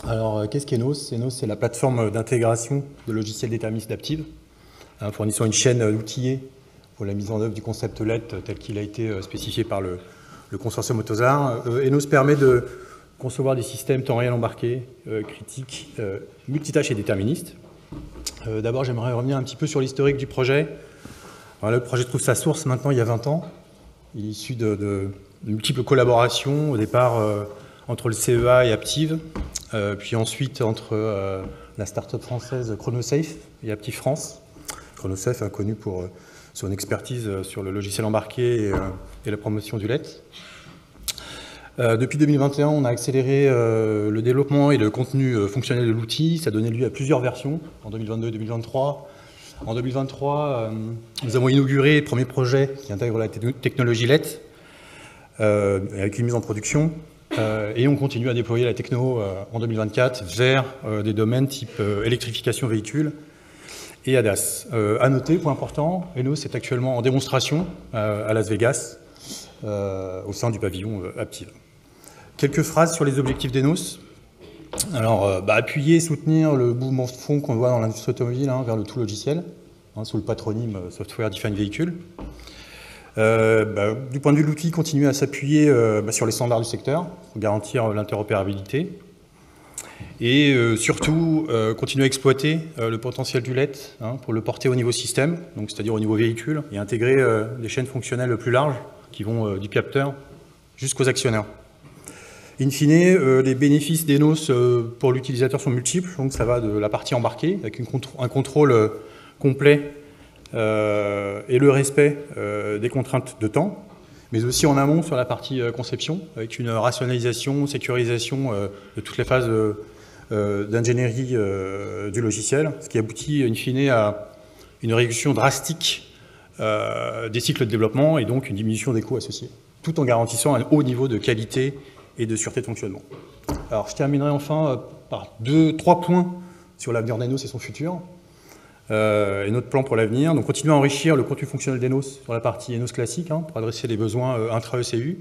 Alors, qu'est-ce qu'Enos? Enos, c'est la plateforme d'intégration de logiciels déterministes d'Aptiv, fournissant une chaîne outillée pour la mise en œuvre du concept LED tel qu'il a été spécifié par le consortium Autosar. Enos permet de concevoir des systèmes temps réel embarqués, critiques, multitâches et déterministes. D'abord, j'aimerais revenir un petit peu sur l'historique du projet. Alors, le projet trouve sa source maintenant il y a 20 ans. Il est issu de multiples collaborations, au départ entre le CEA et Aptiv, puis ensuite entre la start-up française Chronosafe et Aptiv France. Chronosafe est connu pour son expertise sur le logiciel embarqué et la promotion du LED. Depuis 2021, on a accéléré le développement et le contenu fonctionnel de l'outil. Ça a donné lieu à plusieurs versions en 2022 et 2023. En 2023, nous avons inauguré le premier projet qui intègre la technologie LED avec une mise en production. Et on continue à déployer la techno en 2024 vers des domaines type électrification véhicule et ADAS. À noter, point important, Enos est actuellement en démonstration à Las Vegas au sein du pavillon Aptiv. Quelques phrases sur les objectifs d'Enos. Alors, appuyer et soutenir le mouvement de fond qu'on voit dans l'industrie automobile vers le tout logiciel, sous le patronyme Software Defined Vehicle. Du point de vue de l'outil, continuer à s'appuyer sur les standards du secteur pour garantir l'interopérabilité. Et surtout, continuer à exploiter le potentiel du LED pour le porter au niveau système, c'est-à-dire au niveau véhicule, et intégrer des chaînes fonctionnelles plus larges qui vont du capteur jusqu'aux actionnaires. In fine, les bénéfices d'Enos pour l'utilisateur sont multiples. Donc ça va de la partie embarquée, avec un contrôle complet et le respect des contraintes de temps, mais aussi en amont sur la partie conception, avec une rationalisation, sécurisation de toutes les phases d'ingénierie du logiciel, ce qui aboutit in fine à une réduction drastique des cycles de développement et donc une diminution des coûts associés, tout en garantissant un haut niveau de qualité et de sûreté de fonctionnement. Alors, je terminerai enfin par 3 points sur l'avenir d'Enos et son futur, et notre plan pour l'avenir. Donc, continuer à enrichir le contenu fonctionnel d'Enos sur la partie Enos classique, pour adresser les besoins intra-ECU.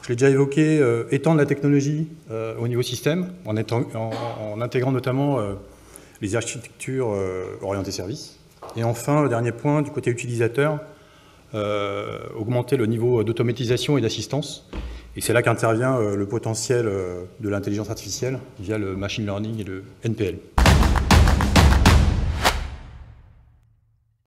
Je l'ai déjà évoqué, étendre la technologie au niveau système, en intégrant notamment les architectures orientées services. Et enfin, le dernier point, du côté utilisateur, augmenter le niveau d'automatisation et d'assistance. Et c'est là qu'intervient le potentiel de l'intelligence artificielle via le machine learning et le NPL.